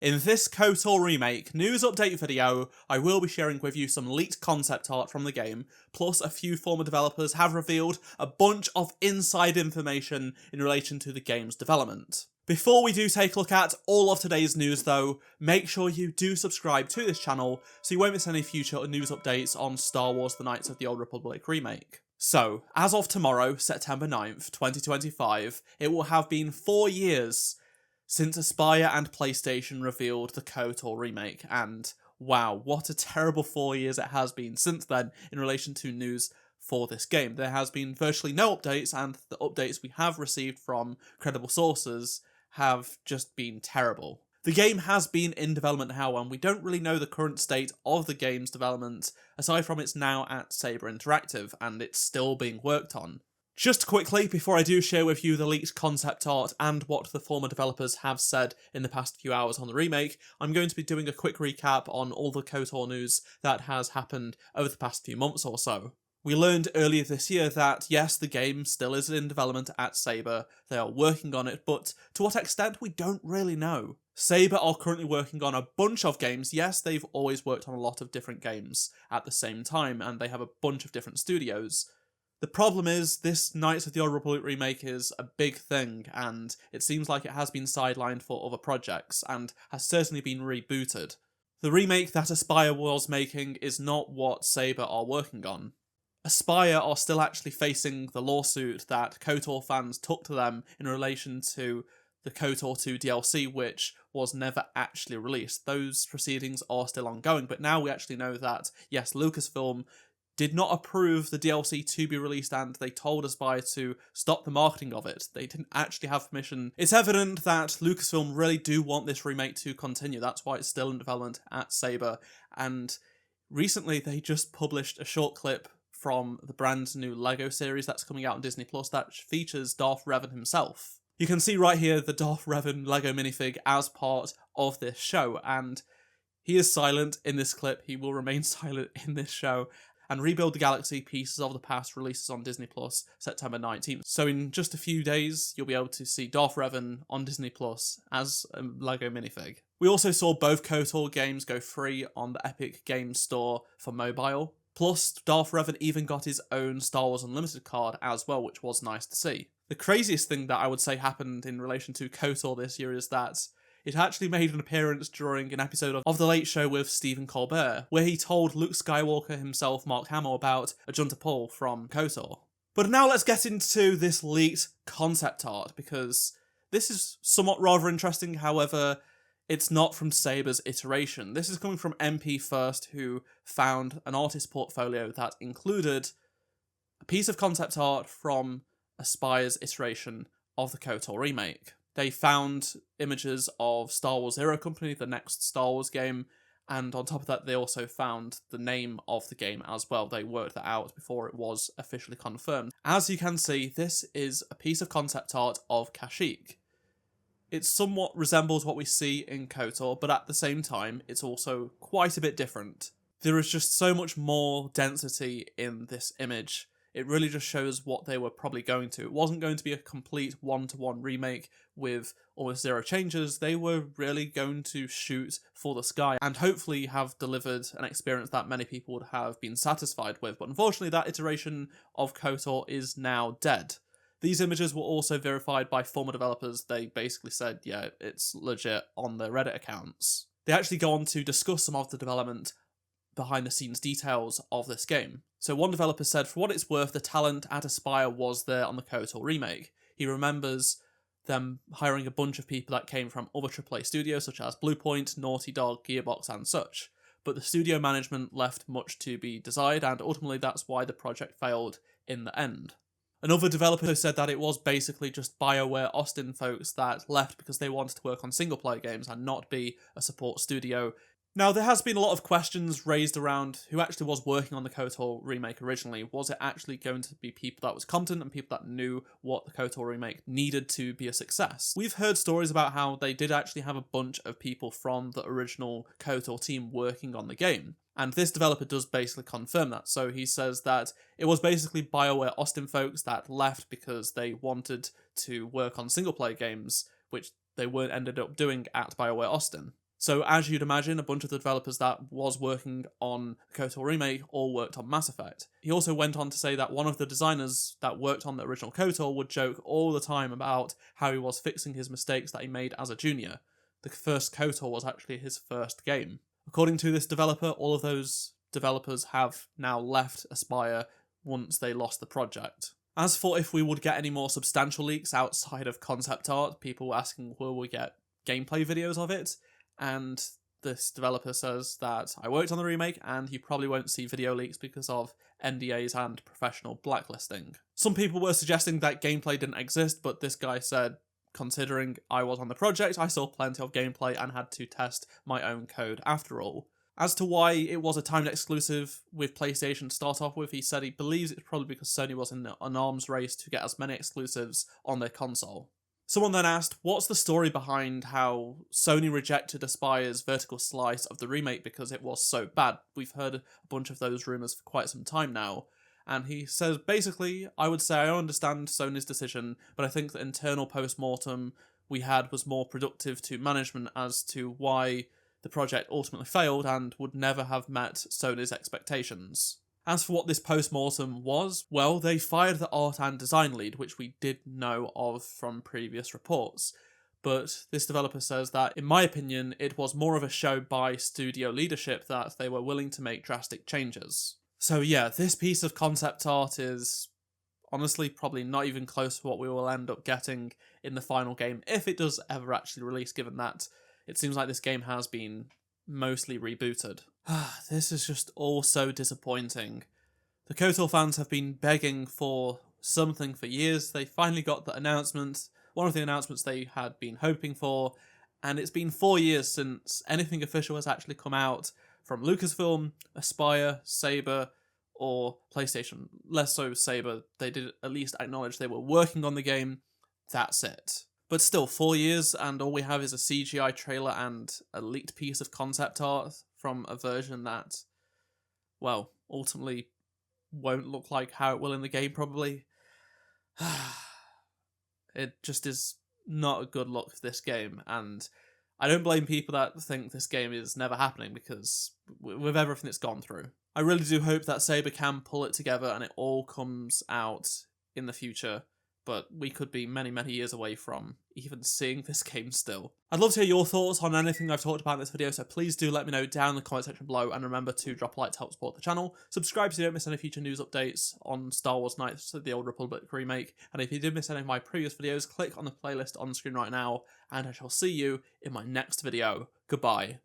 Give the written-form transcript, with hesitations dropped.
In this KOTOR Remake news update video, I will be sharing with you some leaked concept art from the game, plus a few former developers have revealed a bunch of inside information in relation to the game's development. Before we do take a look at all of today's news though, make sure you do subscribe to this channel so you won't miss any future news updates on Star Wars: The Knights of the Old Republic Remake. So, as of tomorrow, September 9th, 2025, it will have been 4 years since Aspyr and PlayStation revealed the KOTOR remake, and wow, what a terrible 4 years it has been since then in relation to news for this game. There has been virtually no updates, and the updates we have received from credible sources have just been terrible. The game has been in development now, and we don't really know the current state of the game's development, aside from it's now at Saber Interactive, and it's still being worked on. Just quickly, before I do share with you the leaked concept art and what the former developers have said in the past few hours on the remake, I'm going to be doing a quick recap on all the KOTOR news that has happened over the past few months or so. We learned earlier this year that, yes, the game still is in development at Saber, they are working on it, but to what extent we don't really know. Saber are currently working on a bunch of games. Yes, they've always worked on a lot of different games at the same time, and they have a bunch of different studios. The problem is, this Knights of the Old Republic remake is a big thing, and it seems like it has been sidelined for other projects, and has certainly been rebooted. The remake that Aspyr was making is not what Saber are working on. Aspyr are still actually facing the lawsuit that KOTOR fans took to them in relation to the KOTOR 2 DLC, which was never actually released. Those proceedings are still ongoing, but now we actually know that, yes, Lucasfilm did not approve the DLC to be released, and they told Aspyr to stop the marketing of it. They didn't actually have permission. It's evident that Lucasfilm really do want this remake to continue. That's why it's still in development at Saber. And recently they just published a short clip from the brand new LEGO series that's coming out on Disney Plus that features Darth Revan himself. You can see right here the Darth Revan LEGO minifig as part of this show, and he is silent in this clip. He will remain silent in this show. And Rebuild the Galaxy Pieces of the Past releases on Disney Plus September 19th. So in just a few days, you'll be able to see Darth Revan on Disney Plus as a LEGO minifig. We also saw both KOTOR games go free on the Epic Games Store for mobile. Plus, Darth Revan even got his own Star Wars Unlimited card as well, which was nice to see. The craziest thing that I would say happened in relation to KOTOR this year is that it actually made an appearance during an episode of The Late Show with Stephen Colbert, where he told Luke Skywalker himself, Mark Hamill, about Ajunta Paul from KOTOR. But now let's get into this leaked concept art, because this is somewhat rather interesting. However, it's not from Saber's iteration. This is coming from MP First, who found an artist portfolio that included a piece of concept art from Aspyr's iteration of the KOTOR remake. They found images of Star Wars Hero Company, the next Star Wars game, and on top of that they also found the name of the game as well. They worked that out before it was officially confirmed. As you can see, this is a piece of concept art of Kashyyyk. It somewhat resembles what we see in KOTOR, but at the same time, it's also quite a bit different. There is just so much more density in this image. It really just shows what they were probably going to. It wasn't going to be a complete one-to-one remake with almost zero changes. They were really going to shoot for the sky and hopefully have delivered an experience that many people would have been satisfied with. But unfortunately, that iteration of KOTOR is now dead. These images were also verified by former developers. They basically said, yeah, it's legit on their Reddit accounts. They actually go on to discuss some of the development behind the scenes details of this game. So one developer said, for what it's worth, the talent at Aspyr was there on the KOTOR remake. He remembers them hiring a bunch of people that came from other AAA studios such as Bluepoint, Naughty Dog, Gearbox and such. But the studio management left much to be desired, and ultimately that's why the project failed in the end. Another developer said that it was basically just BioWare Austin folks that left because they wanted to work on single-player games and not be a support studio. Now, there has been a lot of questions raised around who actually was working on the KOTOR remake originally. Was it actually going to be people that was competent and people that knew what the KOTOR remake needed to be a success? We've heard stories about how they did actually have a bunch of people from the original KOTOR team working on the game. And this developer does basically confirm that. So he says that it was basically BioWare Austin folks that left because they wanted to work on single-player games, which they weren't ended up doing at BioWare Austin. So as you'd imagine, a bunch of the developers that was working on KOTOR Remake all worked on Mass Effect. He also went on to say that one of the designers that worked on the original KOTOR would joke all the time about how he was fixing his mistakes that he made as a junior. The first KOTOR was actually his first game. According to this developer, all of those developers have now left Aspyr once they lost the project. As for if we would get any more substantial leaks outside of concept art, people were asking will we get gameplay videos of it, and this developer says that I worked on the remake and you probably won't see video leaks because of NDAs and professional blacklisting. Some people were suggesting that gameplay didn't exist, but this guy said, considering I was on the project, I saw plenty of gameplay and had to test my own code after all. As to why it was a timed exclusive with PlayStation to start off with, he said he believes it's probably because Sony was in an arms race to get as many exclusives on their console. Someone then asked, what's the story behind how Sony rejected Aspyr's vertical slice of the remake because it was so bad? We've heard a bunch of those rumours for quite some time now. And he says, basically, I would say I understand Sony's decision, but I think the internal post-mortem we had was more productive to management as to why the project ultimately failed and would never have met Sony's expectations. As for what this post-mortem was, well, they fired the art and design lead, which we did know of from previous reports. But this developer says that, in my opinion, it was more of a show by studio leadership that they were willing to make drastic changes. So yeah, this piece of concept art is honestly probably not even close to what we will end up getting in the final game, if it does ever actually release, given that it seems like this game has been mostly rebooted. This is just all so disappointing. The KOTOR fans have been begging for something for years. They finally got the announcement, one of the announcements they had been hoping for, and it's been 4 years since anything official has actually come out from Lucasfilm, Aspyr, Saber, or PlayStation. Less so Saber, they did at least acknowledge they were working on the game. That's it. But still, 4 years, and all we have is a CGI trailer and a leaked piece of concept art from a version that, well, ultimately won't look like how it will in the game, probably. It just is not a good look for this game, and I don't blame people that think this game is never happening, because with everything it's gone through. I really do hope that Saber can pull it together and it all comes out in the future, but we could be many, many years away from even seeing this game still. I'd love to hear your thoughts on anything I've talked about in this video, so please do let me know down in the comment section below, and remember to drop a like to help support the channel. Subscribe so you don't miss any future news updates on Star Wars Knights of the Old Republic remake, and if you did miss any of my previous videos, click on the playlist on the screen right now, and I shall see you in my next video. Goodbye.